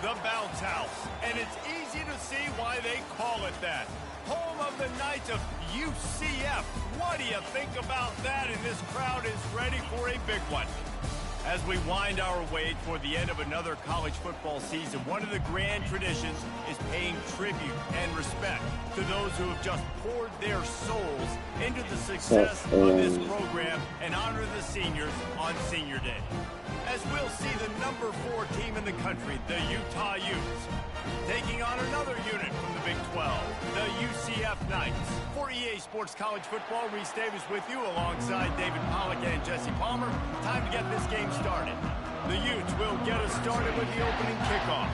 The bounce house, and it's easy to see why they call it that. Home of the Knights of UCF. What do you think about that? And this crowd is ready for a big one. As we wind our way toward the end of another college football season, one of the grand traditions is paying tribute and respect to those who have just poured their souls into the success of this program and honor the seniors on Senior Day. As we'll see the number 4 team in the country, the Utah Utes, taking on another unit from the Big 12, the UCF Knights. For EA Sports College Football, Reese Davis with you alongside David Pollack and Jesse Palmer. Time to get this game started. The Utes will get us started with the opening kickoff.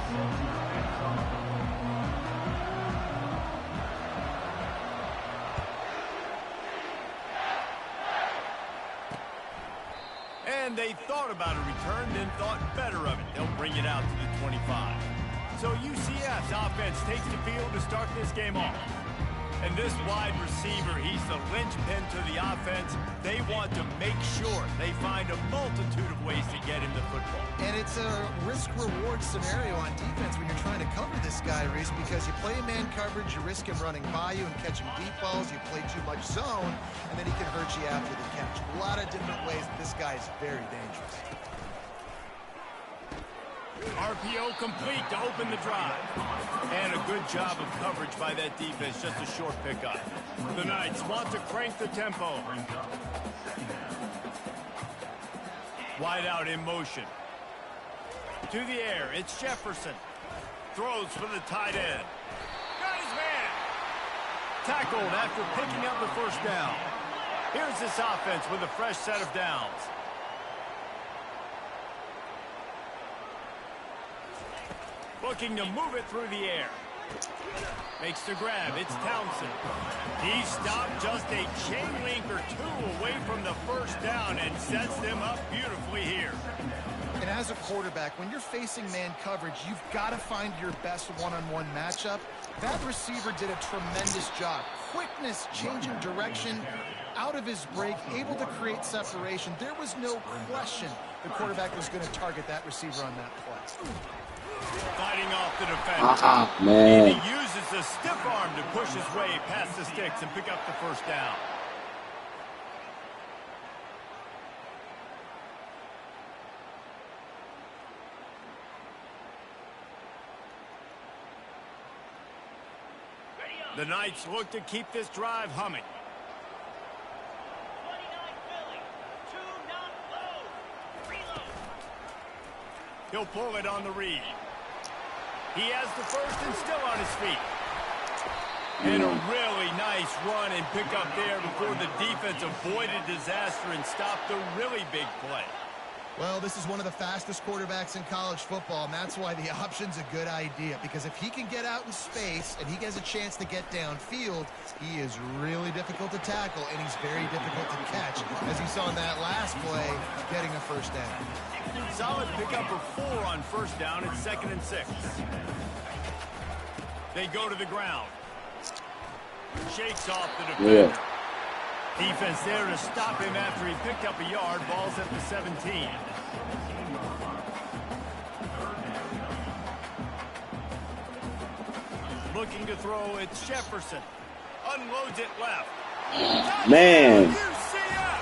And they thought about a return, then thought better of it. They'll bring it out to the 25. So UCF's offense takes the field to start this game off. And this wide receiver, he's the linchpin to the offense. They want to make sure they find a multitude of ways to get him the football. And it's a risk-reward scenario on defense when you're trying to cover this guy, Reese, because you play man coverage, you risk him running by you and catching deep balls. You play too much zone, and then he can hurt you after the catch. A lot of different ways that this guy is very dangerous. RPO complete to open the drive. And a good job of coverage by that defense, just a short pickup. The Knights want to crank the tempo. Wide out in motion. To the air, it's Jefferson. Throws for the tight end. Got his man. Tackled after picking up the first down. Here's this offense with a fresh set of downs. Looking to move it through the air. Makes the grab. It's Townsend. He stopped just a chain link or two away from the first down and sets them up beautifully here. And as a quarterback, when you're facing man coverage, you've got to find your best one-on-one matchup. That receiver did a tremendous job. Quickness, changing direction, out of his break, able to create separation. There was no question the quarterback was going to target that receiver on that play. Fighting off the defender. Man. And he uses the stiff arm to push his way past the sticks and pick up the first down. The Knights look to keep this drive humming. He'll pull it on the read. He has the first and still on his feet. And a really nice run and pick up there before the defense avoided disaster and stopped a really big play. Well, this is one of the fastest quarterbacks in college football, and that's why the option's a good idea. Because if he can get out in space and he has a chance to get downfield, he is really difficult to tackle, and he's very difficult to catch. As you saw in that last play, getting a first down. Solid pickup of 4 on first down and 2nd and 6. They go to the ground. Shakes off the defender. Defense there to stop him after he picked up a yard. Ball's at the 17. Looking to throw, it's Jefferson. Unloads it left. Man. UCF!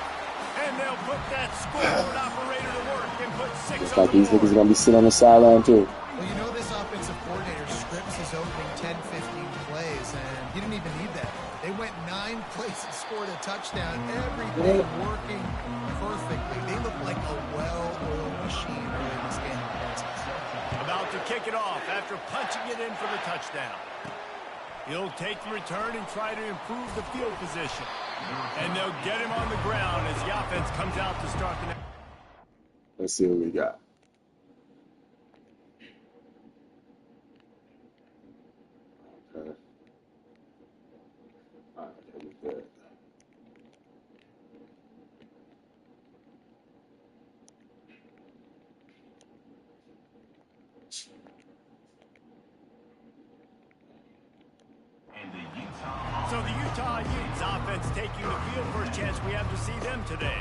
And they'll put that scoreboard operator to work and put 6 Looks on like the these board. niggas are going to be sitting on the sideline, too. Well, you know this offensive coordinator scripts his opening 10, 15 plays, and he didn't even need that. They went 9 plays and scored a touchdown. Everything working perfectly. They look like a well-oiled machine early in this game. About to kick it off after punching it in for the touchdown. He'll take the return and try to improve the field position. And they'll get him on the ground as the offense comes out to start the next. Let's see what we got. Okay. All right, that was good. So the Utah Utes offense taking the field. First chance we have to see them today.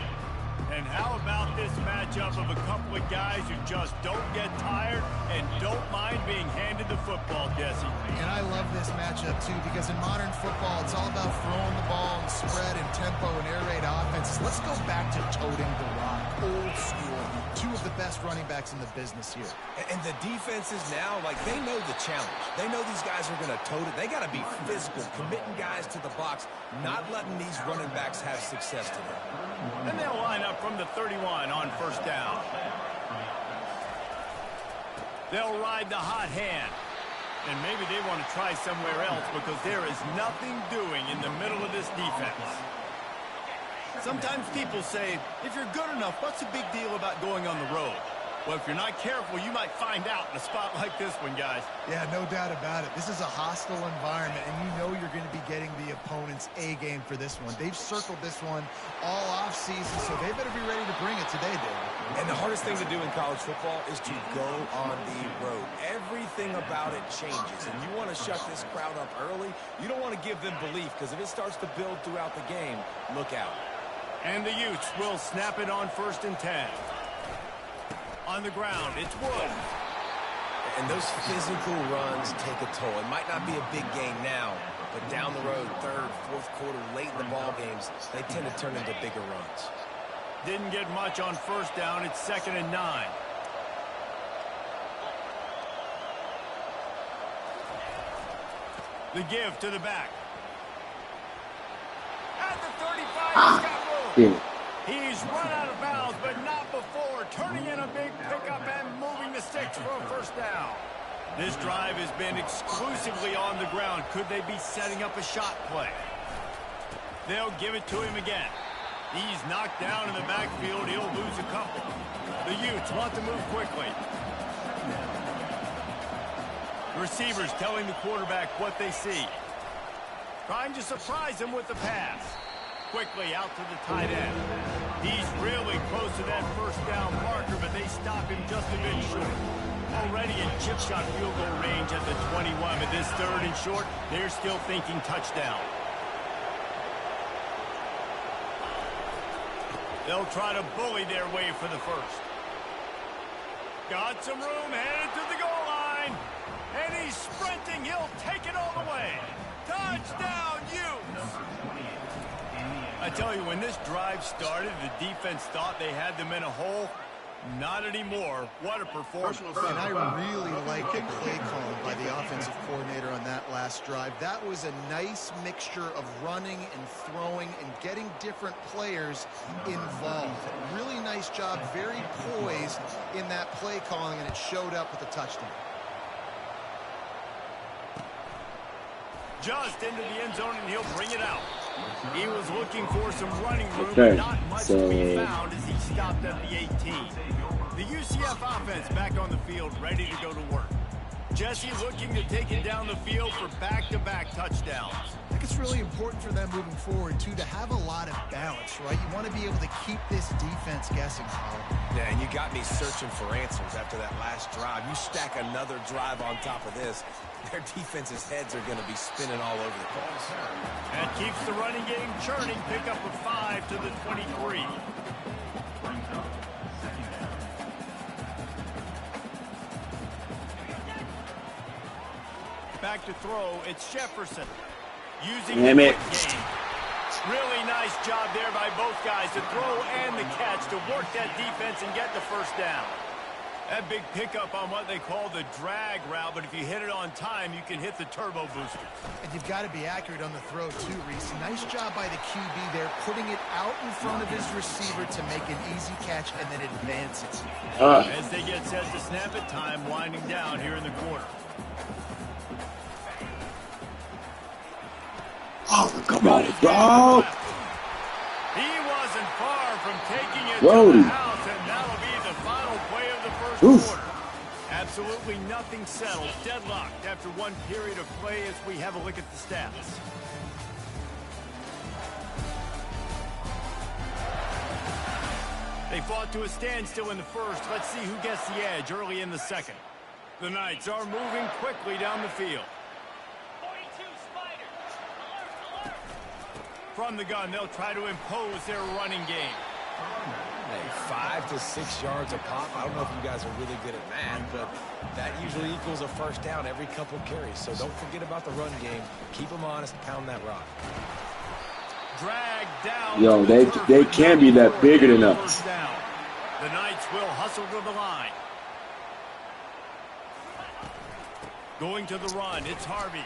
And how about this matchup of a couple of guys who just don't get tired and don't mind being handed the football, Jesse? And I love this matchup, too, because in modern football, it's all about throwing the ball and spread and tempo and air raid offenses. Let's go back to toting the rock, old school. Two of the best running backs in the business here. And the defenses now, like, they know the challenge. They know these guys are going to tote it. They got to be physical, committing guys to the box, not letting these running backs have success today. And they'll line up from the 31 on first down. They'll ride the hot hand. And maybe they want to try somewhere else because there is nothing doing in the middle of this defense. Sometimes people say, if you're good enough, what's the big deal about going on the road? Well, if you're not careful, you might find out in a spot like this one, guys. Yeah, no doubt about it. This is a hostile environment, and you know you're going to be getting the opponent's A-game for this one. They've circled this one all offseason, so they better be ready to bring it today, Dave. And the hardest thing to do in college football is to go on the road. Everything about it changes, and you want to shut this crowd up early. You don't want to give them belief, because if it starts to build throughout the game, look out. And the Utes will snap it on 1st and 10. On the ground, it's Wood. And those physical runs take a toll. It might not be a big gain now, but down the road, 3rd, 4th quarter, late in the ball games, they tend to turn into bigger runs. Didn't get much on 1st down. It's 2nd and 9. The give to the back. At the 35, he's got room. He's run out of bounds, but not before. Turning in a big pickup and moving the sticks for a 1st down. This drive has been exclusively on the ground. Could they be setting up a shot play? They'll give it to him again. He's knocked down in the backfield. He'll lose a couple. The Utes want to move quickly. Receivers telling the quarterback what they see. Trying to surprise him with the pass. Quickly out to the tight end. He's really close to that 1st down marker, but they stop him just a bit short. Already in chip shot field goal range at the 21, but this 3rd and short, they're still thinking touchdown. They'll try to bully their way for the 1st. Got some room, headed to the goal line. And he's sprinting. He'll take it all the way. Touchdown, Utes! I tell you, when this drive started, the defense thought they had them in a hole. Not anymore. What a performance. And I really like the play call by the offensive coordinator on that last drive. That was a nice mixture of running and throwing and getting different players involved. Really nice job, very poised in that play calling, and it showed up with a touchdown. Just into the end zone, and he'll bring it out. He was looking for some running room, but not much to be found as he stopped at the 18. The UCF offense back on the field, ready to go to work. Jesse looking to take it down the field for back-to-back touchdowns. I think it's really important for them moving forward, too, to have a lot of balance, right? You want to be able to keep this defense guessing, Colin. Yeah, and you got me searching for answers after that last drive. You stack another drive on top of this, their defense's heads are going to be spinning all over the place. That keeps the running game churning. Pick up a 5 to the 23. Back to throw, it's Jefferson. Using the quick game. Really nice job there by both guys to throw and the catch to work that defense and get the 1st down. That big pickup on what they call the drag route, but if you hit it on time, you can hit the turbo booster. And you've got to be accurate on the throw, too, Reese. Nice job by the QB there, putting it out in front of his receiver to make an easy catch and then advance it. As they get set to snap it, time winding down here in the quarter. Oh, come on, bro. He wasn't far from taking it to the house, and that'll be the final play of the 1st quarter. Absolutely nothing settled. Deadlocked after one period of play as we have a look at the stats. They fought to a standstill in the 1st. Let's see who gets the edge early in the 2nd. The Knights are moving quickly down the field. From the gun, they'll try to impose their running game. Hey, 5 to 6 yards a pop. I don't know if you guys are really good at math, but that usually equals a first down every couple carries. So don't forget about the run game. Keep them honest, pound that rock. Drag down. Yo, they can be that bigger than us. The Knights will hustle to the line. Going to the run, it's Harvey.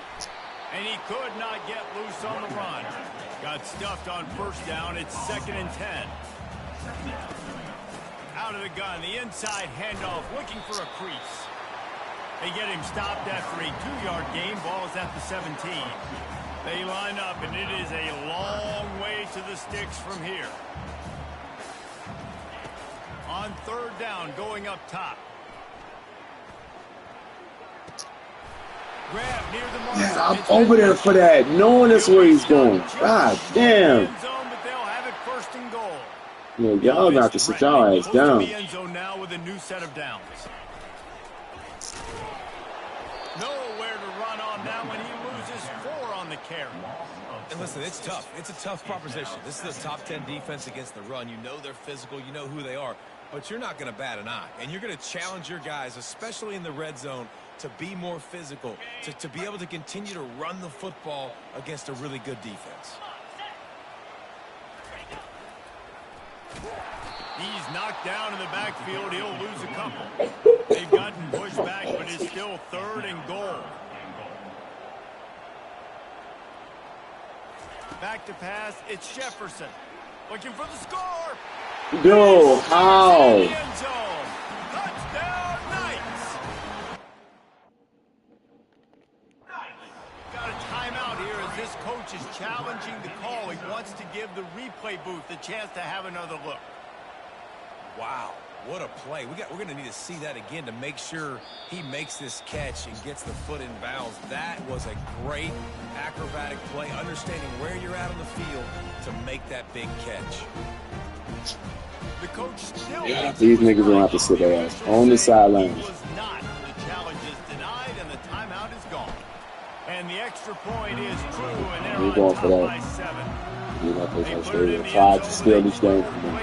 And he could not get loose on the run. Got stuffed on first down, it's 2nd and 10. Out of the gun, the inside handoff, looking for a crease. They get him stopped after a 2-yard gain. Ball is at the 17. They line up, and it is a long way to the sticks from here. On 3rd down, going up top. Grab near the mark. Yeah, I'm over there for that, knowing that's where he's going. God damn. But they'll have it 1st and goal. Yeah, y'all got to sit y'all ass down. End zone now with a new set of downs. Nowhere to run on that one. He loses 4 on the carry. And listen, it's tough. It's a tough proposition. This is a top 10 defense against the run. You know they're physical. You know who they are. But you're not going to bat an eye. And you're going to challenge your guys, especially in the red zone, to be more physical, to be able to continue to run the football against a really good defense. He's knocked down in the backfield. He'll lose a couple. They've gotten pushed back, but it's still 3rd and goal. Back to pass. It's Jefferson. Looking for the score. Yo, how? End zone. Touchdown, Knights. Got a timeout here as this coach is challenging the call. He wants to give the replay booth a chance to have another look. Wow, what a play. We're going to need to see that again to make sure he makes this catch and gets the foot in bounds. That was a great acrobatic play, understanding where you're at on the field to make that big catch. The coach still These niggas don't have to sit their ass on the sidelines. Was not. The challenge is denied and the timeout is gone. And the extra point is true, and they're on top by 7. They tried to steal this game from them.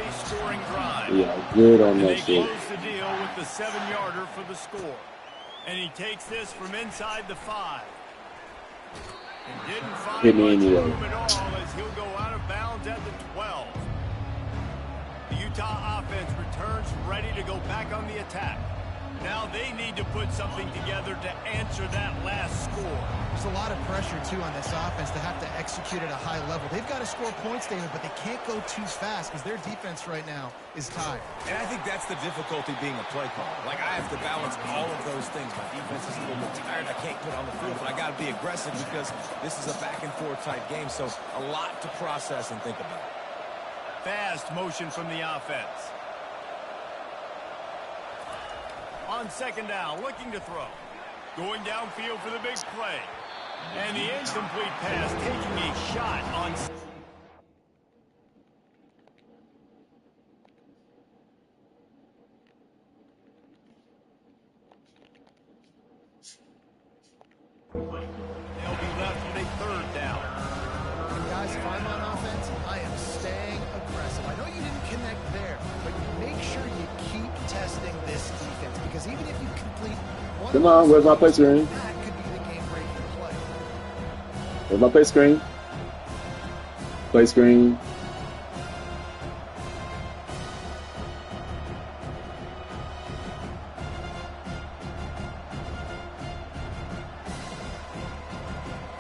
Yeah, good on that shit. They close the deal with the 7-yarder for the score. And he takes this from inside the 5. And didn't find much room at all as he'll go out of bounds at the 12. The Utah offense returns ready to go back on the attack. Now they need to put something together to answer that last score. There's a lot of pressure, too, on this offense to have to execute at a high level. They've got to score points, David, but they can't go too fast because their defense right now is tired. And I think that's the difficulty being a play caller. Like, I have to balance all of those things. My defense is a little bit tired. I can't put on the field, but I got to be aggressive because this is a back-and-forth type game, so a lot to process and think about. Fast motion from the offense. On 2nd down, looking to throw. Going downfield for the big play. And the incomplete pass, taking a shot on... They'll be left with a 3rd down. And guys, if I'm on offense, I am staying aggressive. I know you didn't connect there, but make sure you keep testing this defense because even if you complete one... Come on, where's my play screen? That could be the game-breaking play. Where's my play screen? Play screen.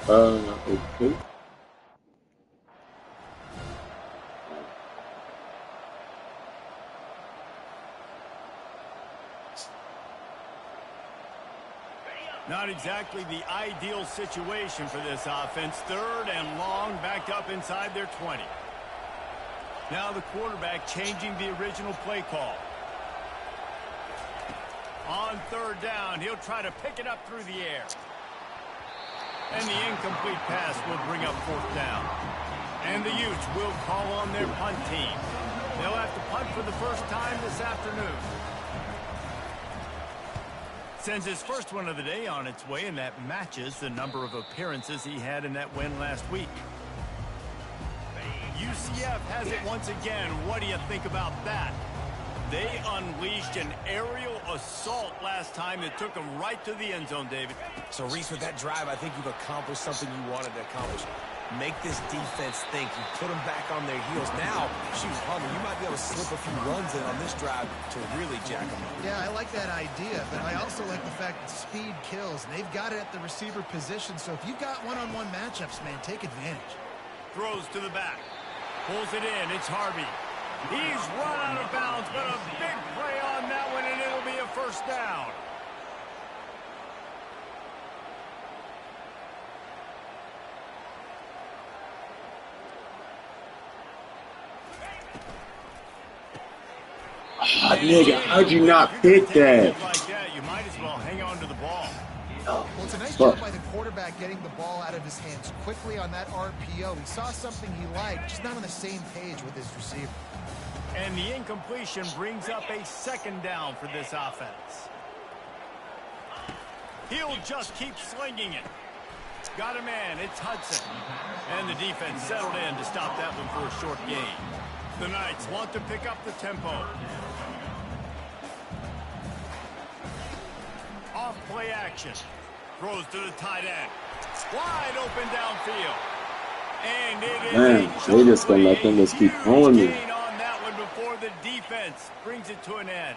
Okay. Not exactly the ideal situation for this offense. 3rd and long, backed up inside their 20. Now the quarterback changing the original play call. On 3rd down, he'll try to pick it up through the air. And the incomplete pass will bring up 4th down. And the Utes will call on their punt team. They'll have to punt for the first time this afternoon. Sends his first one of the day on its way, and that matches the number of appearances he had in that win last week. UCF has it once again. What do you think about that? They unleashed an aerial assault last time that took them right to the end zone, David. So, Reese, with that drive, I think you've accomplished something you wanted to accomplish. Make this defense think. You put them back on their heels. Now, shoot, Hummer, you might be able to slip a few runs in on this drive to really jack them up. Yeah, I like that idea, but I also like the fact that speed kills. And they've got it at the receiver position, so if you've got one-on-one matchups, man, take advantage. Throws to the back. Pulls it in. It's Harvey. He's run out of bounds, but a big play on that one, and it'll be a first down. Oh, nigga, how'd you not pick that? Like that, you might as well hang on to the ball. Well, it's a nice job by the quarterback getting the ball out of his hands quickly on that RPO. He saw something he liked, just not on the same page with his receiver. And the incompletion brings up a second down for this offense. He'll just keep slinging it. Got a man. It's Hudson. And the defense settled in to stop that one for a short gain. The Knights want to pick up the tempo. Off play action. Throws to the tight end. Wide open downfield. And it is they just gonna let them just keep throwing me. On that one before the defense brings it to an end.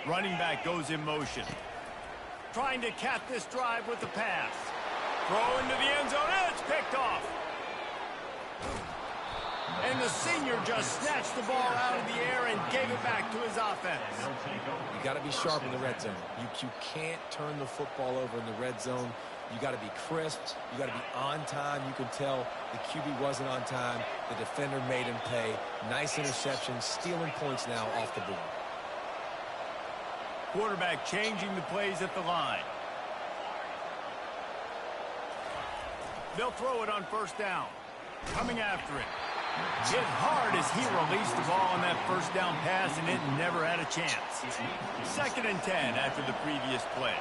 Running back goes in motion. Trying to cap this drive with the pass. Throw into the end zone. It's picked off. And the senior just snatched the ball out of the air and gave it back to his offense. You got to be sharp in the red zone. You can't turn the football over in the red zone. You got to be crisp. You got to be on time. You can tell the QB wasn't on time. The defender made him pay. Nice interception, stealing points now off the board. Quarterback changing the plays at the line. They'll throw it on first down. Coming after it. Hit hard as he released the ball on that first down pass, and it never had a chance. 2nd and 10 after the previous play.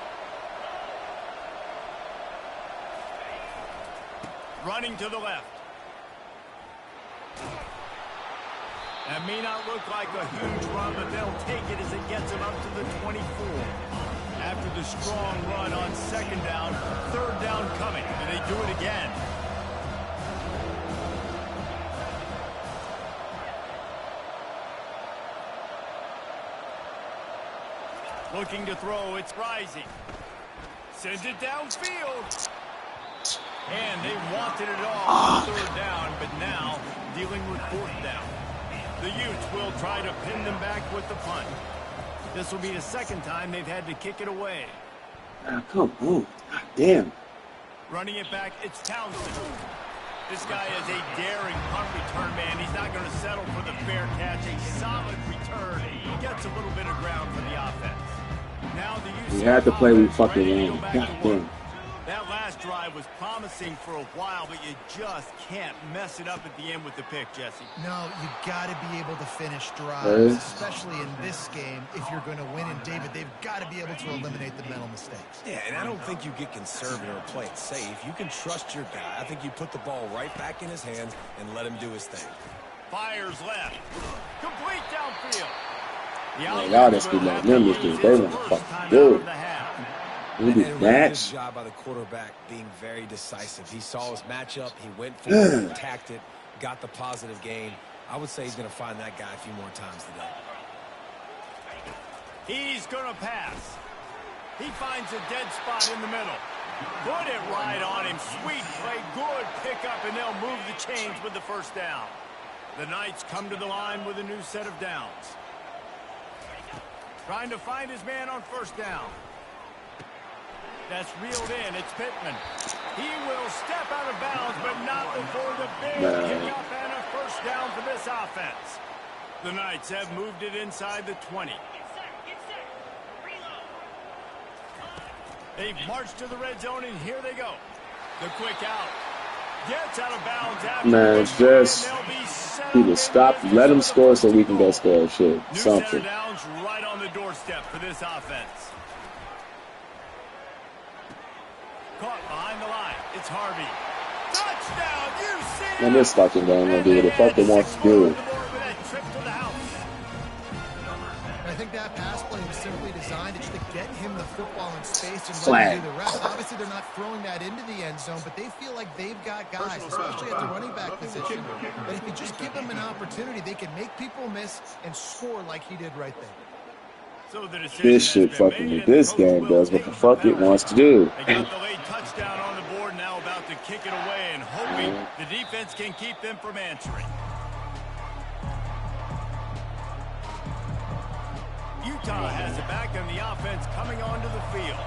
Running to the left. That may not look like a huge run, but they'll take it as it gets them up to the 24. After the strong run on 2nd down, 3rd down coming, and they do it again. Looking to throw, it's rising. Sends it downfield. And they wanted it all on 3rd down, but now dealing with 4th down. The Utes will try to pin them back with the punt. This will be the 2nd time they've had to kick it away. Come on. God damn. Running it back, it's Townsend. This guy is a daring punt return man. He's not going to settle for the fair catch. A solid return. He gets a little bit of ground for the offense. Now the UCF We had to play with fucking ready to game. go back God to work. damn. That last drive was promising for a while, but you just can't mess it up at the end with the pick, Jesse. No, you got to be able to finish drives, especially in this game. If you're going to win, and David, they've got to be able to eliminate the mental mistakes. Yeah, and I don't think you get conservative or play it safe. You can trust your guy. I think you put the ball right back in his hands and let him do his thing. Fires left. Complete downfield. Y'all just be letting them just do it. They don't fucking do it. And a really good job by the quarterback being very decisive. He saw his matchup. He went for it, attacked it, got the positive gain. I would say he's going to find that guy a few more times today. He's going to pass. He finds a dead spot in the middle. Put it right on him. Sweet play. Good pickup, and they'll move the chains with the 1st down. The Knights come to the line with a new set of downs. Trying to find his man on 1st down. That's reeled in. It's Pittman. He will step out of bounds, but not before the big pickup and a 1st down for this offense. The Knights have moved it inside the 20. They've marched to the red zone, and here they go. The quick out. Gets out of bounds after. Man, just people stop, let them score so we can go score. Shit, New something. center downs right on the doorstep for this offense. Caught behind the line. It's Harvey. Touchdown, UCF! Man, this fucking game gonna do what the fuck they want to do. I think that pass play was simply designed just to get him the football in space and Flag. let him do the rest. Obviously, they're not throwing that into the end zone, but they feel like they've got guys, especially at the running back position, that if you just give them an opportunity, they can make people miss and score like he did right there. So This shit fucking with this game does what the fuck it wants to do. They got the late touchdown on the board, now about to kick it away and hoping the defense can keep them from answering. Utah has it back and the offense coming onto the field.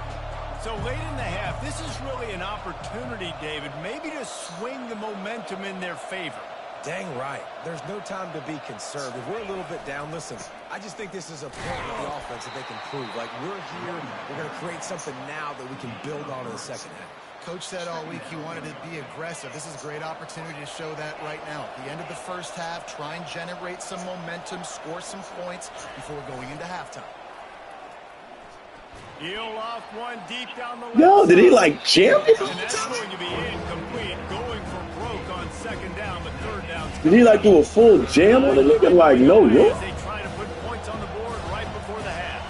So late in the half, this is really an opportunity, David, maybe to swing the momentum in their favor. Dang right. There's no time to be concerned. If we're a little bit down, listen, I just think this is a point of the offense that they can prove. Like, we're here, we're going to create something now that we can build on in the second half. Coach said all week he wanted to be aggressive. This is a great opportunity to show that right now. At the end of the first half, try and generate some momentum, score some points before going into halftime. He'll off one deep down the left. Yo, did he like jam it? And that's going to be incomplete, going for broke on second down, but third down. Did he like do a full jam on the nigga? Like, no, look. They try to put points on the board right before the half.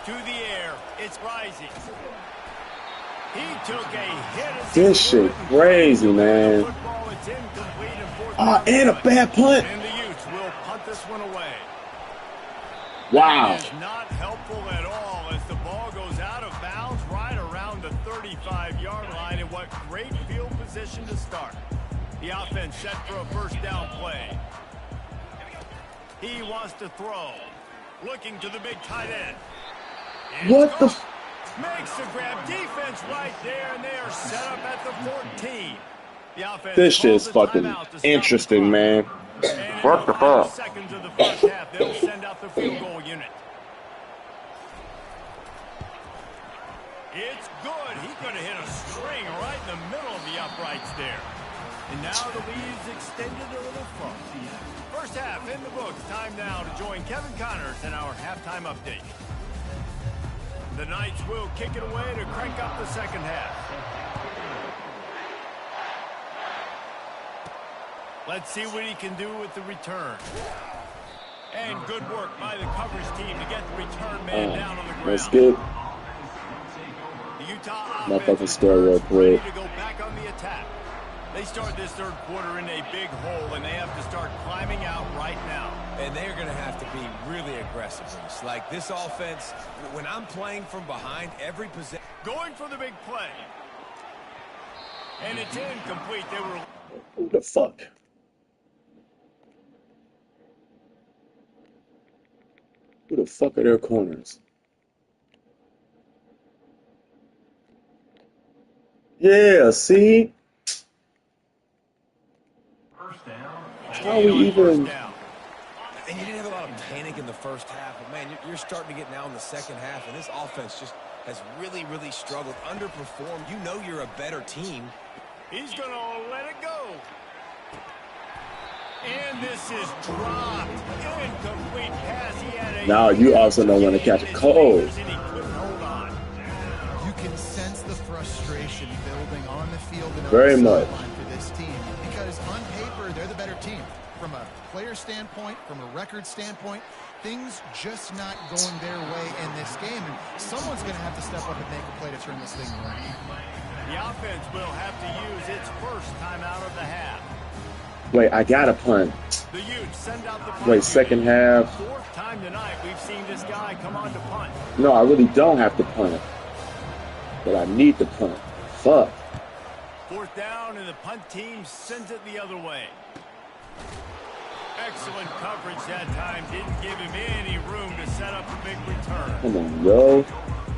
To the air, it's rising. He took a hit. This shit crazy, man. And a bad punt. And the Utes will punt this one away. Wow. It is not helpful at all as the ball goes out of bounds right around the 35-yard line. And what great field position to start. The offense set for a first down play. He wants to throw. Looking to the big tight end. What the? Makes the grab. Defense right there, and they are set up at the 14. The offense This shit's fucking interesting, man. What the fuck? Seconds of the first half, they'll send out the field goal unit. It's good. He could have hit a string right in the middle of the uprights there. And now the lead's extended a little further. First half in the books. Time now to join Kevin Connors in our halftime update. The Knights will kick it away to crank up the second half. Let's see what he can do with the return. And good work by the coverage team to get the return man down on the ground. Let's get The Utah motherfucking story real quick. ready to go back on the attack. They start this third quarter in a big hole, and they have to start climbing out right now. And they're going to have to be really aggressive. Like this offense, when I'm playing from behind, every possession. Going for the big play. And it's incomplete. They were... Who the fuck? Who the fuck are their corners? Yeah, see? How we even... And you didn't have a lot of panic in the first half, but man, you're starting to get now in the second half, and this offense just has really, really struggled, underperformed. You know you're a better team. He's going to let it go. And this is dropped. Incomplete pass. He had a... Now you also don't want to catch a cold. You can sense the frustration building on the field and Very on the much. sideline for this team, because on paper they're the better team. From a player standpoint, from a record standpoint, things just not going their way in this game, and someone's going to have to step up and make a play to turn this thing around. The offense will have to use its first timeout of the half. Wait, I got a punt. The Utes send out the punt. Wait, second half. Fourth time tonight we've seen this guy come on to punt. No, I really don't have to punt. But I need to punt. Fuck. Fourth down, and the punt team sends it the other way. Excellent coverage that time. Didn't give him any room to set up a big return. Come on, yo.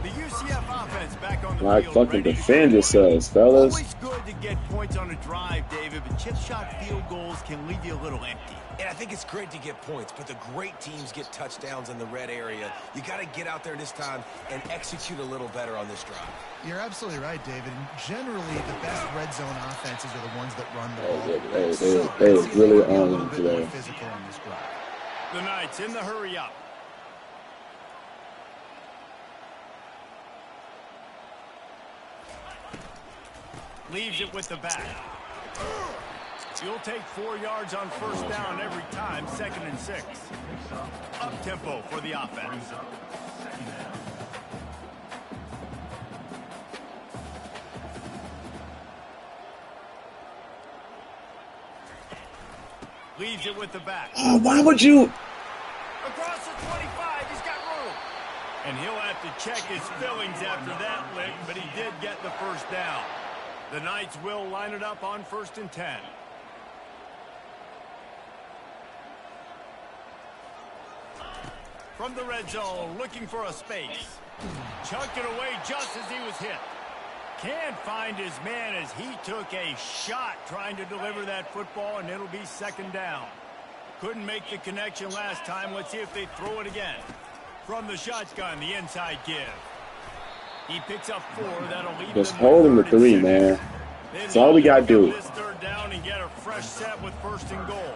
The UCF offense back on the Like field. fucking defend yourselves, fellas. Always good to get points on a drive, David, but chip shot field goals can leave you a little empty. And I think it's great to get points, but the great teams get touchdowns in the red area. You got to get out there this time and execute a little better on this drive. You're absolutely right, David. And generally, the best red zone offenses are the ones that run the ball. They really on them today. Physical on this drive. The Knights in the hurry up. Leaves it with the back. You'll take 4 yards on first down every time, 2nd and 6. Up-tempo for the offense. Leaves it with the back. Oh, why would you? Across the 25, he's got room. And he'll have to check his fillings after that lick, but he did get the first down. The Knights will line it up on 1st and 10. From the red zone, looking for a space. Chucked it away just as he was hit. Can't find his man as he took a shot trying to deliver that football, and it'll be 2nd down. Couldn't make the connection last time. Let's see if they throw it again. From the shotgun, the inside give. He picks up 4. That'll leave Just them hold him to 3, 6. man. That's all we got to do. This 3rd down and get a fresh set with 1st and goal.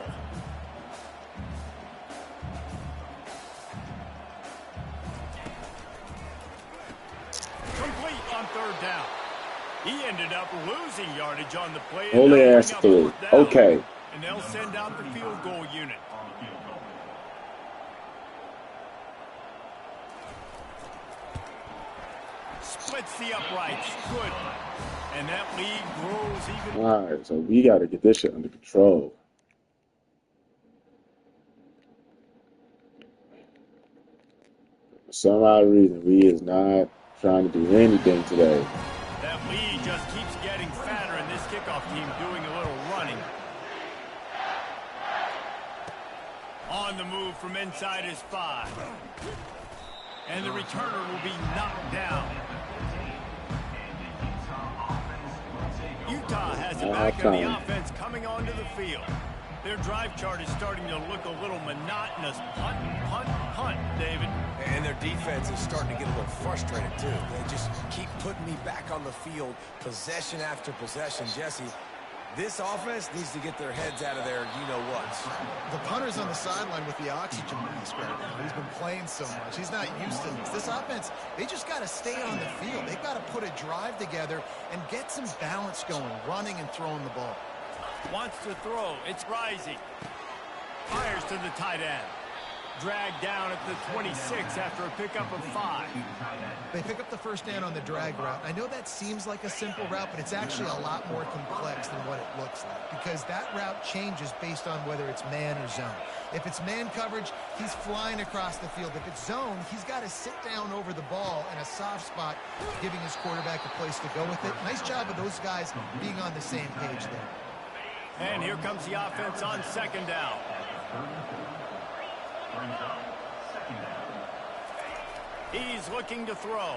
Complete on 3rd down. He ended up losing yardage on the play. Only asked 3. Okay. And they'll send out the field goal unit. Splits the uprights. Good. And that lead grows even. All right, so we got to get this shit under control. For some odd reason, we is not trying to do anything today. That lead just keeps getting fatter, and this kickoff team doing a little running. On the move from inside his 5. And the returner will be knocked down. Utah has it back, and the offense coming onto the field. Their drive chart is starting to look a little monotonous. Punt, punt, punt, David. And their defense is starting to get a little frustrated, too. They just keep putting me back on the field, possession after possession. Jesse, this offense needs to get their heads out of their you-know-whats. The punter's on the sideline with the oxygen mask right now. He's been playing so much. He's not used to this. This offense, they just got to stay on the field. They've got to put a drive together and get some balance going, running and throwing the ball. Wants to throw. It's rising. Fires to the tight end. Dragged down at the 26 after a pickup of 5. They pick up the first down on the drag route. I know that seems like a simple route, but it's actually a lot more complex than what it looks like, because that route changes based on whether it's man or zone. If it's man coverage, he's flying across the field. If it's zone, he's got to sit down over the ball in a soft spot, giving his quarterback a place to go with it. Nice job of those guys being on the same page there. And here comes the offense on 2nd down. He's looking to throw.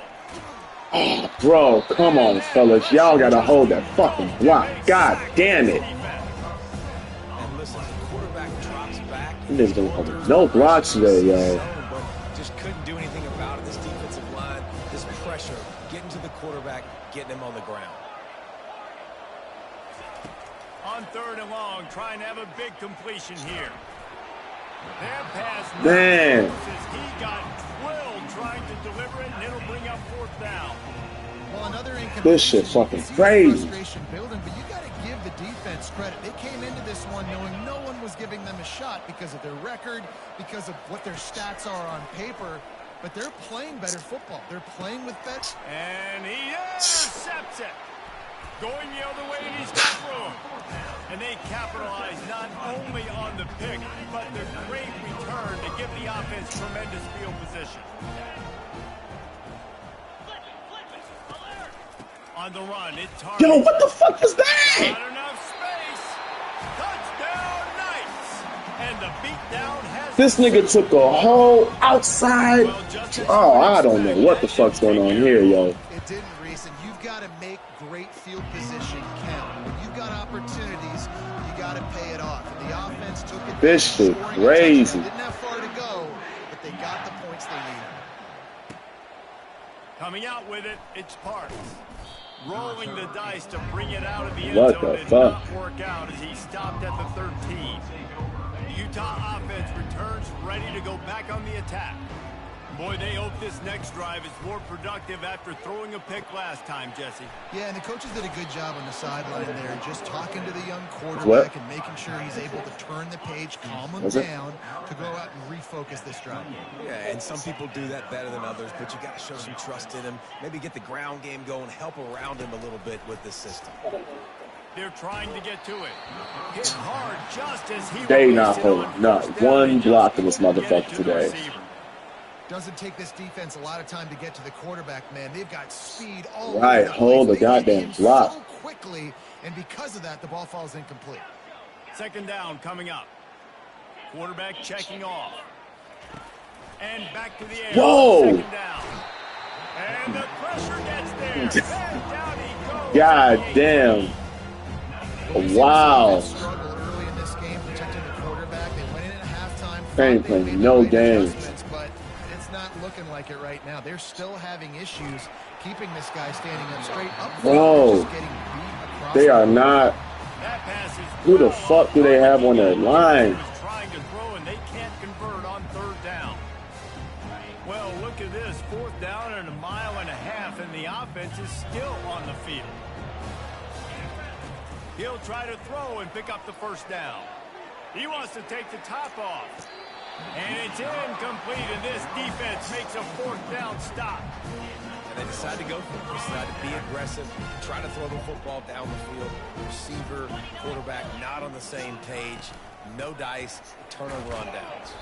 Oh, bro, come on, fellas. Y'all got to hold that fucking block. God damn it. And listen, the quarterback drops back. This don't hold no blocks today, yo. But just couldn't do anything about it. This defensive line, this pressure, getting to the quarterback, getting him on the ground. On 3rd and long, trying to have a big completion here. That pass, man. He got drilled trying to deliver it, and it'll bring up 4th down. Well, another incompletion. This shit fucking crazy. Frustration building, but you got to give the defense credit. They came into this one knowing no one was giving them a shot because of their record, because of what their stats are on paper. But they're playing better football. They're playing with better. And he intercepts it. Going the other way, and he's got room. And they capitalize not only on the pick, but the great return to give the offense tremendous field position. On the run, it's hard. Yo, what the fuck was that? Not enough space. Touchdown, Knights. And the beatdown has... This nigga took a whole outside... Oh, I don't know what the fuck's going on here, yo. It didn't, Reese, and you've got to make great field position count. When you've got opportunities, you got to pay it off. And the offense took it. This shit crazy. Didn't have far to go, but they got the points they needed. Coming out with it, it's Parks. Rolling the dice to bring it out of the end What zone the did fuck? not work out as he stopped at the 13. The Utah offense returns ready to go back on the attack. Boy, they hope this next drive is more productive after throwing a pick last time, Jesse. Yeah, and the coaches did a good job on the sideline there, just talking to the young quarterback and making sure he's able to turn the page, calm him down to go out and refocus this drive. Yeah, and some people do that better than others, but you got to show some trust in him. Maybe get the ground game going, help around him a little bit with this system. They're trying to get to it. Hit hard just as he They not holding not one block in this motherfucker today. Doesn't take this defense a lot of time to get to the quarterback, man. They've got speed all right, hold the goddamn block. So quickly, and because of that, the ball falls incomplete. Second down coming up. Quarterback checking off. And back to the air. Whoa! Second down. And the pressure gets there. And down he goes. God damn. Wow. Struggled early in this game protecting the quarterback. They went in at halftime. They ain't playing no games. But it's not looking like it right now. They're still having issues keeping this guy standing up straight up. Whoa. They are not. Who the fuck do they have on their line? Trying to throw and they can't convert on third down. Well, look at this. Fourth down and 1.5 miles, and the offense is still on the field. He'll try to throw and pick up the first down. He wants to take the top off. And it's incomplete, and this defense makes a fourth down stop. And they decide to go for it. They decide to be aggressive, try to throw the football down the field. Receiver, quarterback not on the same page. No dice, turnover on downs.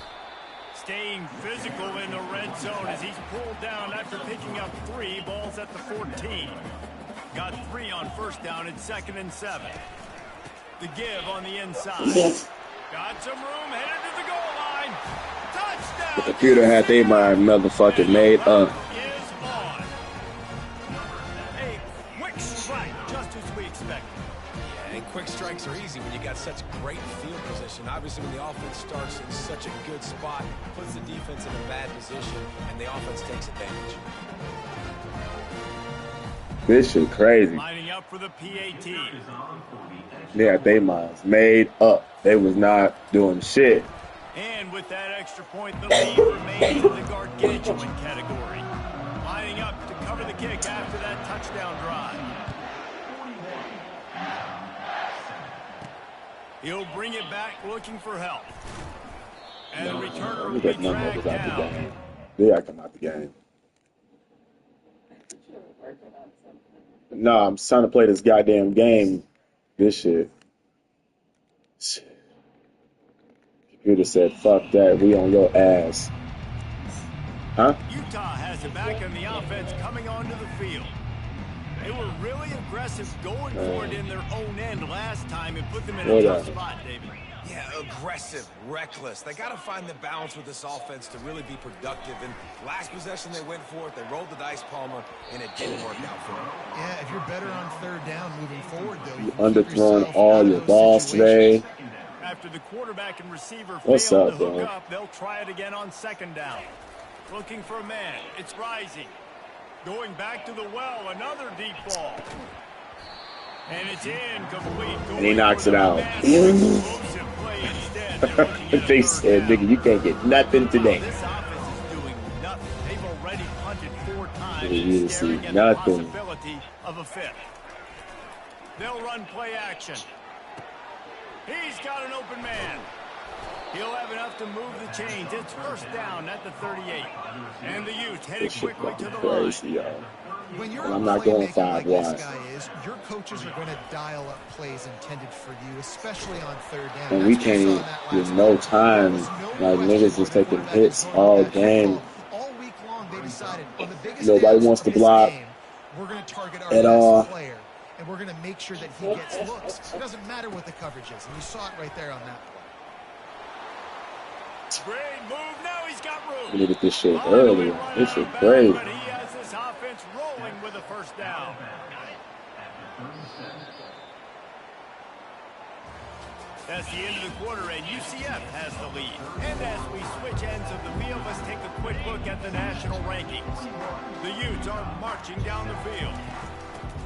Staying physical in the red zone as he's pulled down after picking up 3 balls at the 14. Got 3 on first down and 2nd and 7. The give on the inside. Got some room, headed to the goal line. Touchdown! The computer had their mind motherfucking made up. Is on. A quick strike, just as we expected. Yeah, and quick strikes are easy when you got such great field position. Obviously, when the offense starts in such a good spot, puts the defense in a bad position, and the offense takes advantage. This shit crazy. Lining up for the PAT. Yeah, they minds made up. They was not doing shit. And with that extra point, the lead remains in the gargantuan category. Lining up to cover the kick after that touchdown drive. He'll bring it back looking for help. And the returner will be dragged down. Yeah, come out the game. No, I'm trying to play this goddamn game. This shit. Computer said, fuck that. We on your ass. Huh? Utah has it back in the offense coming onto the field. They were really aggressive going for it in their own end last time and put them in a tough spot, David. Yeah, aggressive, reckless. They got to find the balance with this offense to really be productive. And last possession, they went for it. They rolled the dice, Palmer, and it didn't work out for them. Yeah, if you're better on third down moving forward, though, you underthrown all your balls today. After the quarterback and receiver fail to hook up, they'll try it again on second down. Looking for a man. It's Rising. Going back to the well, another deep ball. And it's incomplete. And he knocks it out. They said, nigga, you can't get nothing today. This offense is doing nothing. They've already punted 4 times. You see nothing. Possibility of a 5th. They'll run play action. He's got an open man. He'll have enough to move the chains. It's first down at the 38. And the Utes headed quickly to the line. When you're I'm not going 5 wide. This guy is, your coaches are going to dial up plays intended for you, especially on third down. And we can't even give no time. Like, niggas just taking hits all game. All week long, they decided on the biggest nobody wants to block we're going to target our at all. Player, and we're going to make sure that he gets looks. It doesn't matter what the coverage is, and you saw it right there on that play. Great move. Now he's got room. Look at this shit earlier. This shit great. But he has this offense rolling with a first down. That's the end of the quarter, and UCF has the lead. And as we switch ends of the field, let's take a quick look at the national rankings. The Utes are marching down the field.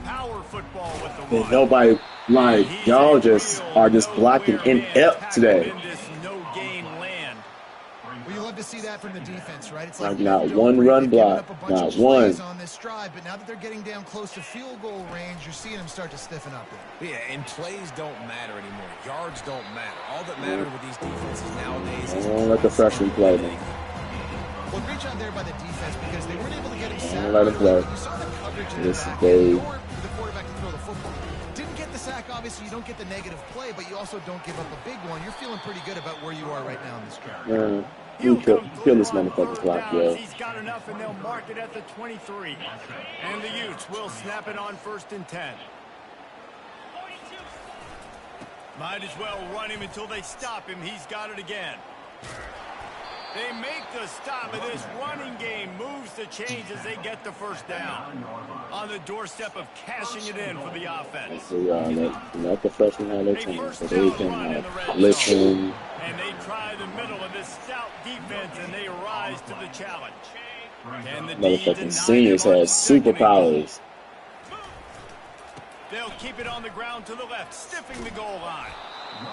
Power football with the one. Nobody, like, y'all just are just blocking inept today. see that from the defense, right? It's Like like not one run block, not one. On this drive, but now that they're getting down close to field goal range, you're seeing them start to stiffen up there. Yeah, and plays don't matter anymore. Yards don't matter. All that matters with these defenses nowadays is let the freshman play, man. Well, great job there by the defense because they weren't able to get him sacked. Let him play. You saw the coverage in This the back day. for the quarterback to throw the football. Didn't get the sack, obviously. You don't get the negative play, but you also don't give up a big one. You're feeling pretty good about where you are right now in this drive. Man, you kill this motherfucker's clock, yo. He's got enough, and they'll mark it at the 23. And the Utes will snap it on 1st and 10. Might as well run him until they stop him. He's got it again. They make the stop, and this running game moves the chains as they get the first down. On the doorstep of cashing it in for the offense. So, let the freshman have their chance, so they can listen. And they try the middle of this stout defense, and they rise to the challenge. And the Motherfucking seniors have superpowers. They'll keep it on the ground to the left, stiffing the goal line.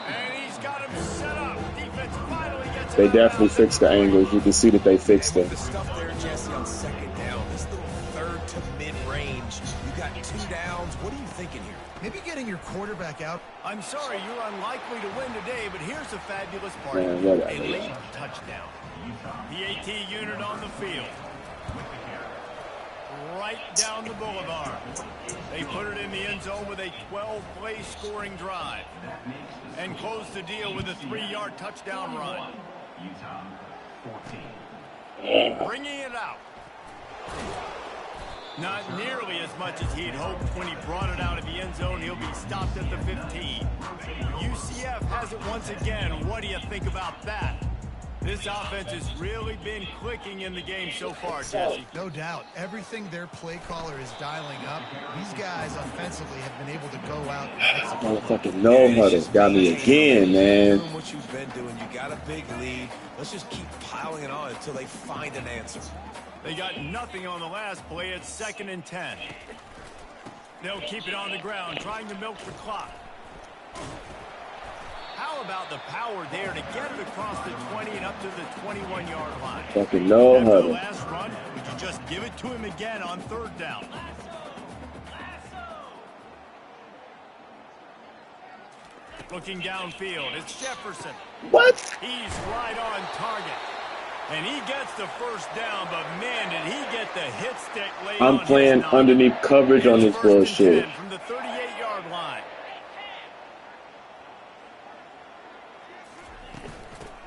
And he's got him set up. Defense finally gets it. They definitely fixed the angles. You can see that they fixed it. The stuff there, Jesse, on 2nd down. This little 3rd to mid-range. You got 2 downs. What are you thinking here? Maybe getting your quarterback out. I'm sorry, you're unlikely to win today, but here's the fabulous part. Man, A late touchdown. The AT unit on the field. Right down the boulevard. They put it in the end zone with a 12-play scoring drive. And close the deal with a 3-yard touchdown run. Bringing it out. Not nearly as much as he'd hoped when he brought it out of the end zone. He'll be stopped at the 15. UCF has it once again. What do you think about that? This offense has really been clicking in the game so far, Jesse. No doubt. Everything their play caller is dialing up, these guys offensively have been able to go out and execute. Motherfucking no huddle got me again, man. Doing what you've been doing. You got a big lead. Let's just keep piling it on until they find an answer. They got nothing on the last play. It's 2nd and 10. They'll keep it on the ground, trying to milk the clock. How about the power there to get it across the 20 and up to the 21-yard line? Fucking no After huddle. the last run, would you just give it to him again on 3rd down? Looking downfield, it's Jefferson. What? He's right on target. And he gets the first down, but man, did he get the hit stick laid on I'm playing his underneath coverage on this bullshit. From the 38-yard line.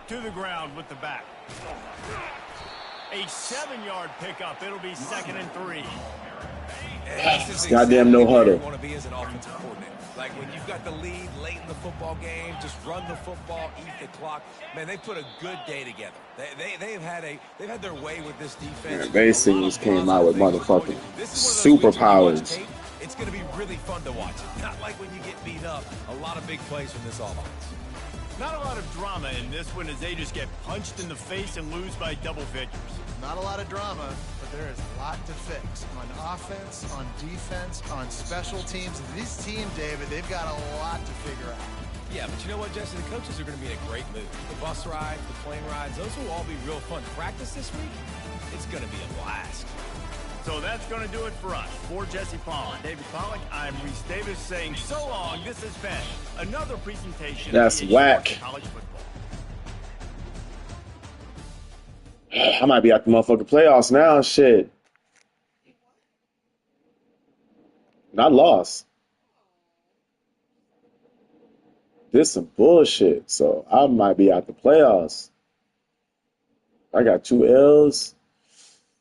To the ground with the back. A 7-yard pickup. It'll be 2nd and 3. Goddamn no huddle. Want to be as an offensive coordinator. Like when you've got the lead late in the football game, just run the football, eat the clock. Man, they put a good day together. They've had their way with this defense. Man, they seniors came out with motherfucking superpowers. It's going to be really fun to watch. Not like when you get beat up. A lot of big plays from this offense. Not a lot of drama in this one as they just get punched in the face and lose by double figures. Not a lot of drama, but there is a lot to fix on offense, on defense, on special teams. This team, David, they've got a lot to figure out. Yeah, but you know what, Jesse? The coaches are going to be in a great mood. The bus rides, the plane rides, those will all be real fun. Practice this week, it's going to be a blast. So that's going to do it for us. For Jesse Paul and David Pollack, I'm Reese Davis saying so long. This has been another presentation. That's whack. College football. I might be at the motherfucking playoffs now. Shit. And I lost. This some bullshit. So I might be out the playoffs. I got 2 L's.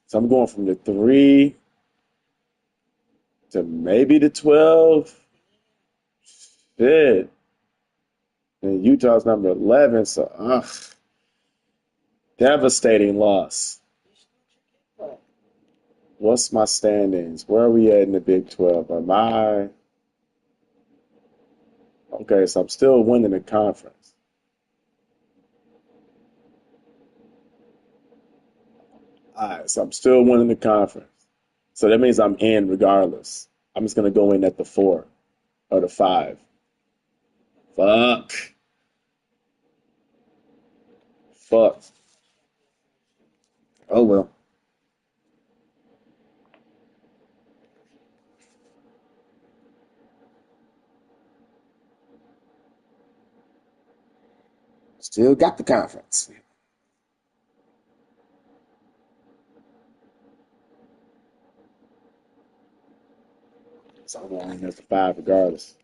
So I'm going from the 3 to maybe the 12. Shit. And Utah's number 11, so devastating loss. What's my standings? Where are we at in the Big 12? Am I... Okay, so I'm still winning the conference. All right, so I'm still winning the conference. So that means I'm in regardless. I'm just going to go in at the 4 or the 5. Fuck. Oh, well. Still got the conference. So I'm going to win this 5 regardless.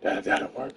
That'll work.